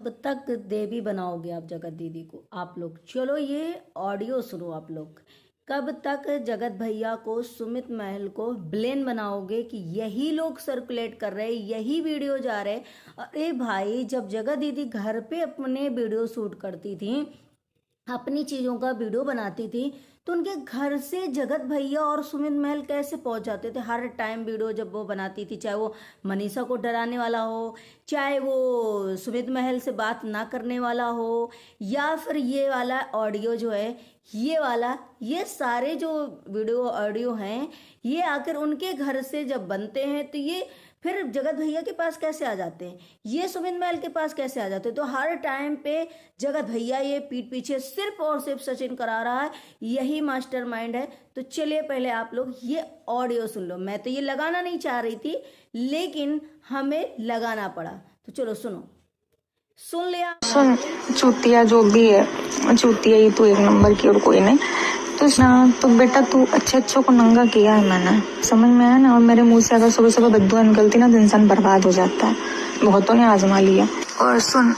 कब तक देवी बनाओगे आप जगत दीदी को आप लोग? चलो ये ऑडियो सुनो आप लोग। कब तक जगत भैया को, सुमित महल को ब्लेम बनाओगे कि यही लोग सर्कुलेट कर रहे, यही वीडियो जा रहे? अरे भाई, जब जगत दीदी घर पे अपने वीडियो शूट करती थी, अपनी चीजों का वीडियो बनाती थी, तो उनके घर से जगत भैया और सुमित महल कैसे पहुंच जाते थे? हर टाइम वीडियो जब वो बनाती थी, चाहे वो मनीषा को डराने वाला हो, चाहे वो सुमित महल से बात ना करने वाला हो, या फिर ये वाला ऑडियो जो है, ये वाला, ये सारे जो वीडियो ऑडियो हैं, ये आकर उनके घर से जब बनते हैं तो ये फिर जगत भैया के पास कैसे आ जाते हैं, ये सुमित महल के पास कैसे आ जाते हैं? तो हर टाइम पे जगत भैया ये पीठ पीछे सिर्फ और सिर्फ सचिन करा रहा है, यही मास्टरमाइंड है। तो चलिए पहले आप लोग ये ऑडियो सुन लो। मैं तो ये लगाना नहीं चाह रही थी, लेकिन हमें लगाना पड़ा, तो चलो सुनो। सुन लिया? सुन, चूतिया जो भी है, चूतिया ही तू एक नंबर की और कोई नहीं। तो तो बेटा तू अच्छे को नंगा किया है मैंने, समझ में आया ना। और मेरे मुंह से अगर सुबह सुबह बद्दुआ निकलती ना तो इंसान बर्बाद हो जाता है। बहुतों ने आजमा लिया। और सुन,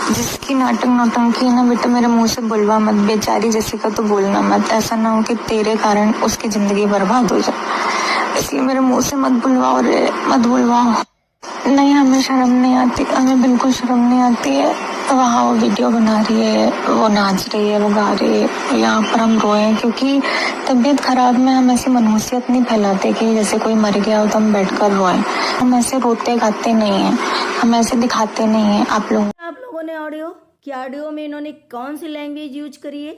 जिसकी नौटंकी है ना बेटा, मेरे मुंह से बुलवा मत। बेचारी जैसिका तो बोलना मत, ऐसा ना हो कि तेरे कारण उसकी जिंदगी बर्बाद हो जाए। इसलिए मेरे मुंह से मत बुलवाओ रे, मत बुलवाओ। नहीं, हमें शर्म नहीं आती, हमें बिल्कुल शर्म नहीं आती है। वहाँ वो वीडियो बना रही है, वो नाच रही है, वो गा रही है, यहाँ पर हम रोए क्योंकि तबीयत खराब में हम ऐसी मनहूसियत नहीं फैलाते कि जैसे कोई मर गया हो तो हम बैठकर रोएं। हम ऐसे रोते गाते नहीं हैं, हम ऐसे दिखाते नहीं हैं। आप लोगों ने ऑडियो कि ऑडियो में इन्होंने कौन सी लैंग्वेज यूज करी है,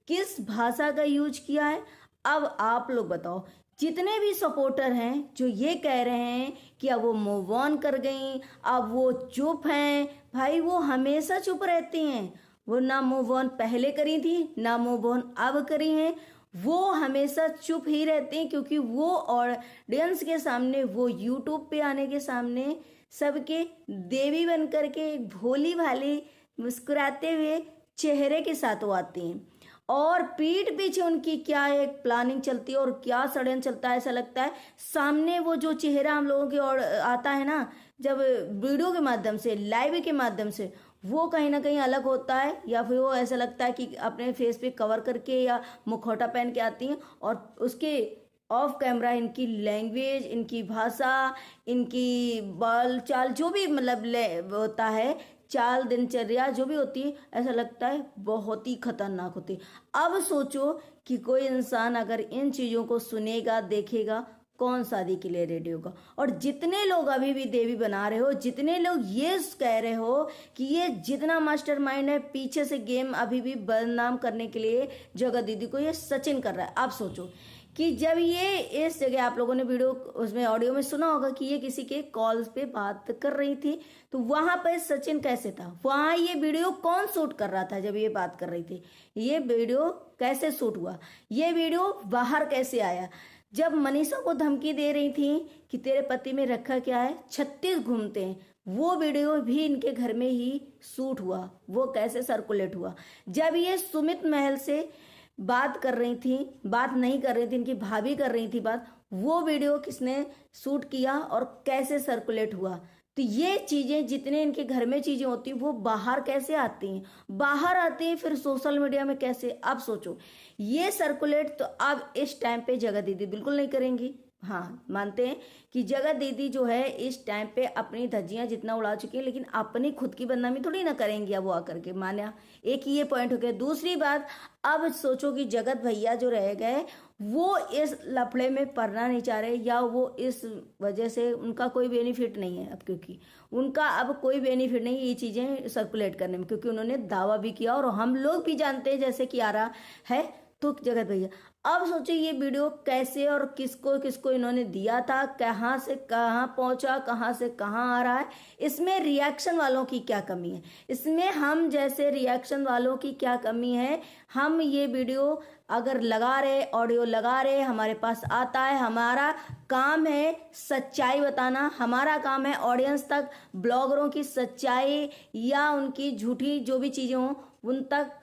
किस भाषा का यूज किया है? अब आप लोग बताओ। जितने भी सपोर्टर हैं जो ये कह रहे हैं कि अब वो मूव ऑन कर गई, अब वो चुप हैं, भाई वो हमेशा चुप रहती हैं। वो ना मूव ऑन पहले करी थी, ना मूव ऑन अब करी हैं। वो हमेशा चुप ही रहते हैं क्योंकि वो ऑडियंस के सामने, वो यूट्यूब पे आने के सामने सबके देवी बन करके एक भोली भाली मुस्कुराते हुए चेहरे के साथ वो आती हैं। और पीठ पीछे उनकी क्या एक प्लानिंग चलती है और क्या षड्यंत्र चलता है। ऐसा लगता है सामने वो जो चेहरा हम लोगों के और आता है ना, जब वीडियो के माध्यम से, लाइव के माध्यम से, वो कहीं ना कहीं अलग होता है, या फिर वो ऐसा लगता है कि अपने फेस पे कवर करके या मुखौटा पहन के आती हैं, और उसके ऑफ कैमरा इनकी लैंग्वेज, इनकी भाषा, इनकी बाल चाल, जो भी मतलब होता है, चाल दिनचर्या जो भी होती है, ऐसा लगता है बहुत ही खतरनाक होती है। अब सोचो कि कोई इंसान अगर इन चीजों को सुनेगा, देखेगा, कौन शादी के लिए रेडी होगा? और जितने लोग अभी भी देवी बना रहे हो, जितने लोग ये कह रहे हो कि ये जितना मास्टरमाइंड है पीछे से गेम अभी भी बदनाम करने के लिए जगत दीदी को ये सचिन कर रहा है। आप सोचो कि जब ये इस जगह, आप लोगों ने वीडियो उसमें ऑडियो में सुना होगा कि ये किसी के कॉल्स पे बात कर रही थी, तो वहां पर सचिन कैसे था? वहां ये वीडियो कौन शूट कर रहा था जब ये बात कर रही थी? ये वीडियो कैसे शूट हुआ? ये वीडियो बाहर कैसे आया? जब मनीषा को धमकी दे रही थी कि तेरे पति में रखा क्या है, 36 घूमते हैं, वो वीडियो भी इनके घर में ही शूट हुआ। वो कैसे सर्कुलेट हुआ? जब ये सुमित महल से बात कर रही थी, बात नहीं कर रही थी, इनकी भाभी कर रही थी बात, वो वीडियो किसने शूट किया और कैसे सर्कुलेट हुआ? तो ये चीजें, जितने इनके घर में चीजें होती हैं, वो बाहर कैसे आती हैं? बाहर आती हैं फिर सोशल मीडिया में कैसे? अब सोचो, ये सर्कुलेट तो अब इस टाइम पे जगत दीदी बिल्कुल नहीं करेंगी। हाँ, मानते हैं कि जगत दीदी जो है इस टाइम पे अपनी धज्जियां जितना उड़ा चुकी है, लेकिन अपनी खुद की बदनामी थोड़ी ना करेंगी अब वो आकर के। माना, एक ये पॉइंट हो गया। दूसरी बात, अब सोचो कि जगत भैया जो रह गए, वो इस लफड़े में पड़ना नहीं चाह रहे, या वो इस वजह से उनका कोई बेनिफिट नहीं है अब, क्योंकि उनका अब कोई बेनिफिट नहीं ये चीजें सर्कुलेट करने में, क्योंकि उन्होंने दावा भी किया और हम लोग भी जानते हैं जैसे कि आ रहा है। तो जगत भैया, अब सोचिए ये वीडियो कैसे और किसको किसको इन्होंने दिया था, कहाँ से कहाँ पहुंचा, कहाँ से कहाँ आ रहा है, इसमें रिएक्शन वालों की क्या कमी है, इसमें हम जैसे रिएक्शन वालों की क्या कमी है? हम ये वीडियो अगर लगा रहे, ऑडियो लगा रहे, हमारे पास आता है, हमारा काम है सच्चाई बताना, हमारा काम है ऑडियंस तक ब्लॉगरों की सच्चाई या उनकी झूठी जो भी चीजें हों उन तक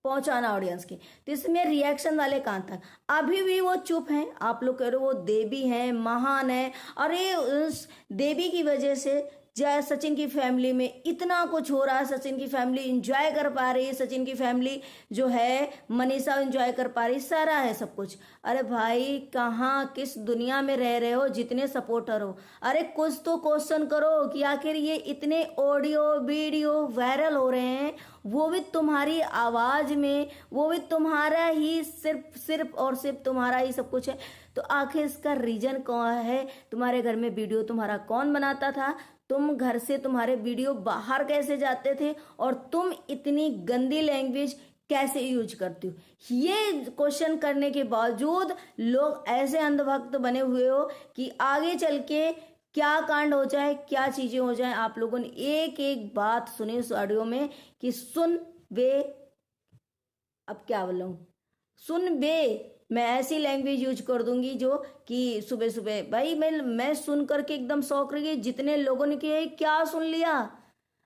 पहुंचाना ऑडियंस के। तो इसमें रिएक्शन वाले कहाँ तक? अभी भी वो चुप हैं। आप लोग कह रहे हो वो देवी हैं, महान है, अरे उस देवी की वजह से जय सचिन की फैमिली में इतना कुछ हो रहा है, सचिन की फैमिली इंजॉय कर पा रही है, सचिन की फैमिली जो है मनीषा इंजॉय कर पा रही, सारा है सब कुछ। अरे भाई कहाँ किस दुनिया में रह रहे हो जितने सपोर्टर हो? अरे कुछ तो क्वेश्चन करो कि आखिर ये इतने ऑडियो वीडियो वायरल हो रहे हैं, वो भी तुम्हारी आवाज में, वो भी तुम्हारा ही सिर्फ और सिर्फ तुम्हारा ही सब कुछ है। तो आखिर इसका रीजन कौन है? तुम्हारे घर में वीडियो तुम्हारा कौन बनाता था? तुम घर से तुम्हारे वीडियो बाहर कैसे जाते थे? और तुम इतनी गंदी लैंग्वेज कैसे यूज करती हो? ये क्वेश्चन करने के बावजूद लोग ऐसे अंधभक्त बने हुए हो कि आगे चल के क्या कांड हो जाए, क्या चीजें हो जाए। आप लोगों ने एक एक बात सुनी उस ऑडियो में कि सुन बे, अब क्या बोलूं, सुन बे, मैं ऐसी लैंग्वेज यूज कर दूंगी जो कि सुबह सुबह भाई मैं सुन करके एकदम शौक रही, जितने लोगों ने किया क्या सुन लिया।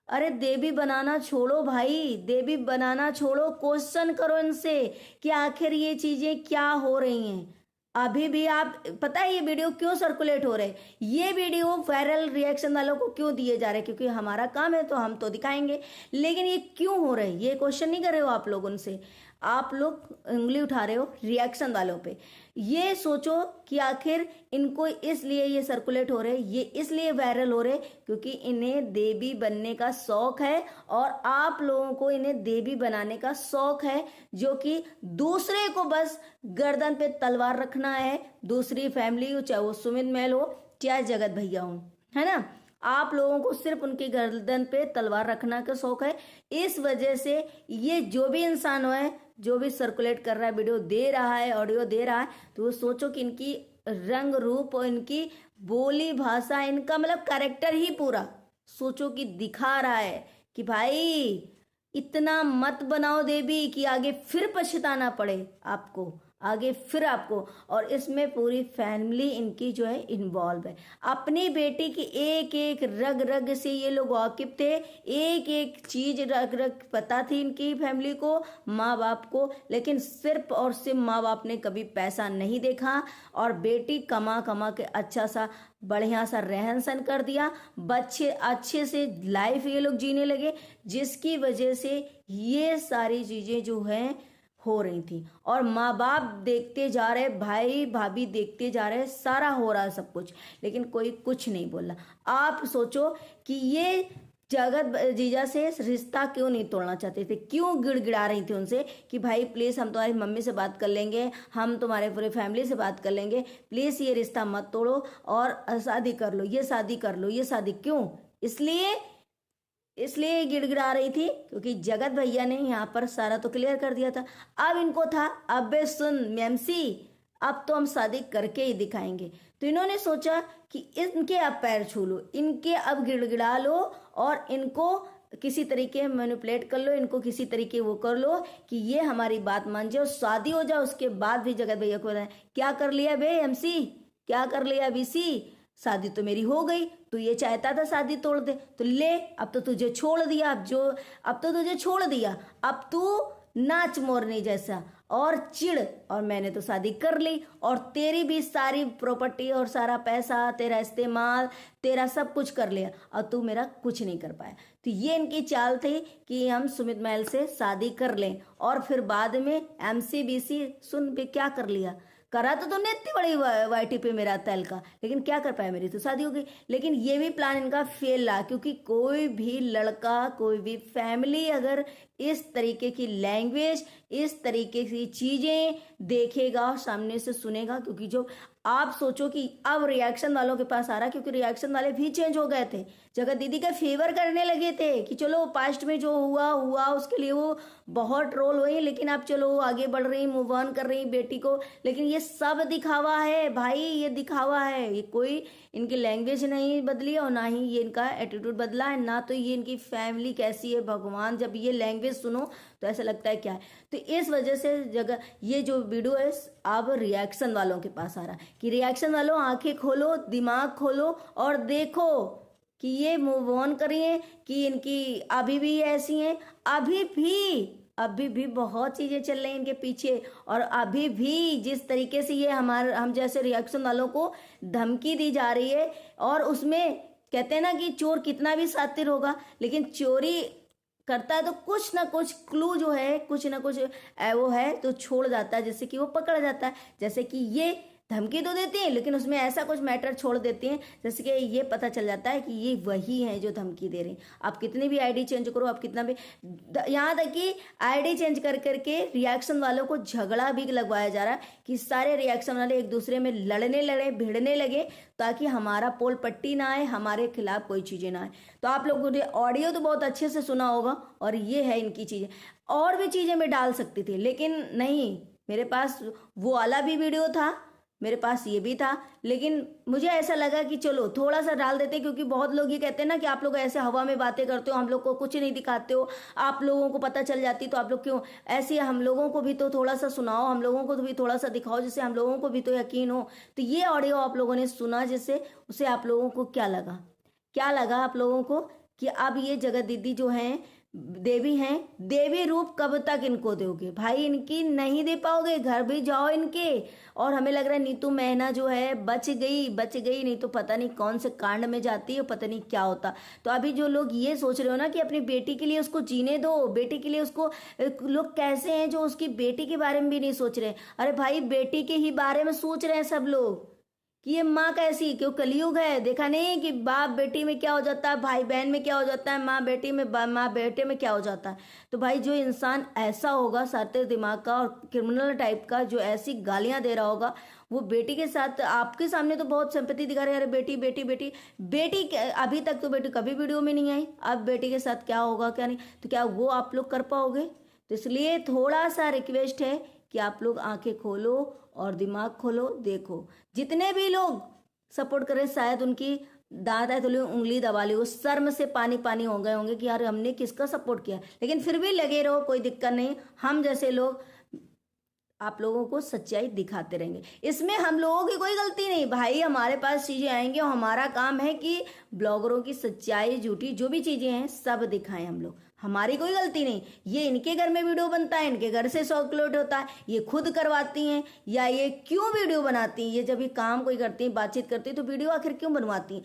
अरे देवी बनाना छोड़ो भाई, देवी बनाना छोड़ो, क्वेश्चन करो इनसे कि आखिर ये चीजें क्या हो रही हैं। अभी भी आप पता है ये वीडियो क्यों सर्कुलेट हो रहे, ये वीडियो वायरल रिएक्शन वालों को क्यों दिए जा रहे? क्योंकि हमारा काम है तो हम तो दिखाएंगे, लेकिन ये क्यों हो रहे, ये क्वेश्चन नहीं कर रहे हो आप लोग उनसे। आप लोग उंगली उठा रहे हो रिएक्शन वालों पे। ये सोचो कि आखिर इनको इसलिए ये सर्कुलेट हो रहे, ये इसलिए वायरल हो रहे क्योंकि इन्हें देवी बनने का शौक है, और आप लोगों को इन्हें देवी बनाने का शौक है, जो कि दूसरे को बस गर्दन पे तलवार रखना है। दूसरी फैमिली हो, चाहे वो सुमित महल हो चाहे जगत भैया हो, है ना, आप लोगों को सिर्फ उनकी गर्दन पे तलवार रखना का शौक है। इस वजह से ये जो भी इंसान है, जो भी सर्कुलेट कर रहा है, वीडियो दे रहा है, ऑडियो दे रहा है, तो वो सोचो कि इनकी रंग रूप और इनकी बोली भाषा, इनका मतलब कैरेक्टर ही पूरा सोचो कि दिखा रहा है कि भाई इतना मत बनाओ देवी कि आगे फिर पछताना पड़े आपको, आगे फिर आपको। और इसमें पूरी फैमिली इनकी जो है इन्वॉल्व है। अपनी बेटी की एक एक रग रग से ये लोग वाकिफ थे, एक एक चीज रग रग पता थी इनकी फैमिली को, माँ बाप को, लेकिन सिर्फ और सिर्फ माँ बाप ने कभी पैसा नहीं देखा, और बेटी कमा कमा के अच्छा सा बढ़िया सा रहन सहन कर दिया, बच्चे अच्छे से लाइफ ये लोग जीने लगे, जिसकी वजह से ये सारी चीजें जो हैं हो रही थी। और माँ बाप देखते जा रहे, भाई भाभी देखते जा रहे, सारा हो रहा है सब कुछ, लेकिन कोई कुछ नहीं बोला। आप सोचो कि ये जगत जीजा से रिश्ता क्यों नहीं तोड़ना चाहते थे, क्यों गिड़गिड़ा रही थी उनसे कि भाई प्लीज हम तुम्हारी मम्मी से बात कर लेंगे, हम तुम्हारे पूरे फैमिली से बात कर लेंगे, प्लीज ये रिश्ता मत तोड़ो और शादी कर लो, ये शादी कर लो, ये शादी। क्यों? इसलिए गिड़गिड़ा रही थी क्योंकि जगत भैया ने यहाँ पर सारा तो क्लियर कर दिया था। अब इनको था अबे सुन मेमसी, अब तो हम शादी करके ही दिखाएंगे। तो इन्होंने सोचा कि इनके अब पैर छू लो, इनके अब गिड़गिड़ा लो, और इनको किसी तरीके मैनिपुलेट कर लो, इनको किसी तरीके वो कर लो कि ये हमारी बात मान जाए, शादी हो जाए। उसके बाद भी जगत भैया को बताए क्या कर लिया बे एमसी, क्या कर लिया बीसी, शादी तो मेरी हो गई, तू ये चाहता था शादी तोड़ दे, तो ले अब तो तुझे छोड़ दिया, अब तो तुझे छोड़ दिया, अब तू नाच मोरनी जैसा और चिड़, और मैंने तो शादी कर ली, और तेरी भी सारी प्रॉपर्टी और सारा पैसा, तेरा इस्तेमाल, तेरा सब कुछ कर लिया, और तू मेरा कुछ नहीं कर पाया। तो ये इनकी चाल थी कि हम सुमित महल से शादी कर लें, और फिर बाद में MCBC सुन पे क्या कर लिया, करा तो तुमने इतनी बड़ी वाईटी पे मेरा तैल का, लेकिन क्या कर पाया, मेरी तो शादी हो गई। लेकिन ये भी प्लान इनका फेल रहा, क्योंकि कोई भी लड़का, कोई भी फैमिली अगर इस तरीके की लैंग्वेज, इस तरीके की चीजें देखेगा, सामने से सुनेगा, क्योंकि जो आप सोचो कि अब रिएक्शन वालों के पास आ रहा, क्योंकि रिएक्शन वाले भी चेंज हो गए थे, जगत दीदी का फेवर करने लगे थे कि चलो पास्ट में जो हुआ उसके लिए वो बहुत रोल हुई, लेकिन अब चलो आगे बढ़ रही, मूव ऑन कर रही बेटी को। लेकिन ये सब दिखावा है भाई, ये दिखावा है, ये कोई इनकी लैंग्वेज नहीं बदली और ना ही ये इनका एटीट्यूड बदला है, ना तो ये इनकी फैमिली कैसी है। भगवान, जब ये लैंग्वेज सुनो तो ऐसा लगता है क्या है। तो इस वजह से जगह ये जो वीडियो है अब रिएक्शन वालों के पास आ रहा है कि रिएक्शन वालों आंखें खोलो, दिमाग खोलो और देखो कि ये मूव ऑन करिए, कि इनकी अभी भी ऐसी हैं, अभी भी बहुत चीजें चल रही हैं इनके पीछे, और अभी भी जिस तरीके से ये हम जैसे रिएक्शन वालों को धमकी दी जा रही है, और उसमें कहते हैं ना कि चोर कितना भी शातिर होगा लेकिन चोरी करता है तो कुछ ना कुछ क्लू जो है, कुछ ना कुछ वो है तो छोड़ जाता है, जिससे कि वो पकड़ जाता है। जैसे कि ये धमकी तो देते हैं लेकिन उसमें ऐसा कुछ मैटर छोड़ देते हैं जैसे कि ये पता चल जाता है कि ये वही है जो धमकी दे रहे हैं। आप कितनी भी आईडी चेंज करो, आप कितना भी, यहाँ तक कि आईडी चेंज कर करके रिएक्शन वालों को झगड़ा भी लगवाया जा रहा है कि सारे रिएक्शन वाले एक दूसरे में लड़ने भिड़ने लगे ताकि हमारा पोल पट्टी ना आए, हमारे खिलाफ कोई चीजें ना आए। तो आप लोगों ने ऑडियो तो बहुत अच्छे से सुना होगा और ये है इनकी चीजें। और भी चीजें मैं डाल सकती थी लेकिन नहीं, मेरे पास वो वाला भी वीडियो था, मेरे पास ये भी था, लेकिन मुझे ऐसा लगा कि चलो थोड़ा सा डाल देते, क्योंकि बहुत लोग ये कहते हैं ना कि आप लोग ऐसे हवा में बातें करते हो, हम लोग को कुछ नहीं दिखाते हो, आप लोगों को पता चल जाती तो आप लोग क्यों ऐसे, हम लोगों को भी तो थोड़ा सा सुनाओ, हम लोगों को भी थोड़ा सा दिखाओ जिससे हम लोगों को भी तो यकीन हो। तो ये ऑडियो आप लोगों ने सुना जिससे उसे आप लोगों को क्या लगा आप लोगों को कि अब ये जगत दीदी जो हैं देवी हैं, देवी रूप कब तक इनको दोगे भाई? इनकी नहीं दे पाओगे, घर भी जाओ इनके। और हमें लग रहा है नीतू मैना जो है बच गई, नहीं तो पता नहीं कौन से कांड में जाती है, पता नहीं क्या होता। तो अभी जो लोग ये सोच रहे हो ना कि अपनी बेटी के लिए उसको जीने दो, बेटी के लिए उसको, लोग कैसे हैं जो उसकी बेटी के बारे में भी नहीं सोच रहे। अरे भाई बेटी के ही बारे में सोच रहे हैं सब लोग कि ये माँ कैसी, क्यों कलयुग है, देखा नहीं कि बाप बेटी में क्या हो जाता है, भाई बहन में क्या हो जाता है, माँ बेटी में, माँ बेटे में क्या हो जाता है। तो भाई जो इंसान ऐसा होगा शातिर दिमाग का और क्रिमिनल टाइप का, जो ऐसी गालियां दे रहा होगा, वो बेटी के साथ आपके सामने तो बहुत सिंपैथी दिखा रहे हैं, अरे बेटी बेटी बेटी बेटी, अभी तक तो बेटी कभी वीडियो में नहीं आई, अब बेटी के साथ क्या होगा क्या नहीं, तो क्या वो आप लोग कर पाओगे? तो इसलिए थोड़ा सा रिक्वेस्ट है कि आप लोग आंखें खोलो और दिमाग खोलो, देखो जितने भी लोग सपोर्ट कर रहे शायद उनकी दांत है तो उंगली दबा ली, वो शर्म से पानी पानी हो गए होंगे कि यार हमने किसका सपोर्ट किया, लेकिन फिर भी लगे रहो, कोई दिक्कत नहीं। हम जैसे लोग आप लोगों को सच्चाई दिखाते रहेंगे, इसमें हम लोगों की कोई गलती नहीं भाई। हमारे पास चीजें आएंगी और हमारा काम है कि ब्लॉगरों की सच्चाई झूठी जो भी चीजें हैं सब दिखाएं हम लोग, हमारी कोई गलती नहीं। ये इनके घर में वीडियो बनता है, इनके घर से सर्कुलेट होता है, ये खुद करवाती हैं, या ये क्यों वीडियो बनाती हैं? ये जब ये काम कोई करती हैं, बातचीत करती हैं, तो वीडियो आखिर क्यों बनवाती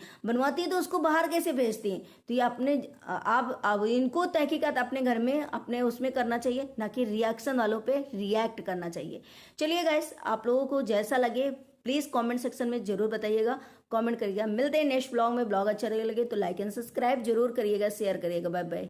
हैं तो उसको बाहर कैसे भेजती हैं? तो ये अपने अब इनको तहकीकात अपने घर में अपने उसमें करना चाहिए, ना कि रिएक्शन वालों पे रिएक्ट करना चाहिए। चलिए गाइस, आप लोगों को जैसा लगे प्लीज कमेंट सेक्शन में जरूर बताइएगा, कमेंट करिएगा। मिलते हैं नेक्स्ट ब्लॉग में। ब्लॉग अच्छा लगे तो लाइक एंड सब्सक्राइब जरूर करिएगा, शेयर करिएगा। Bye bye.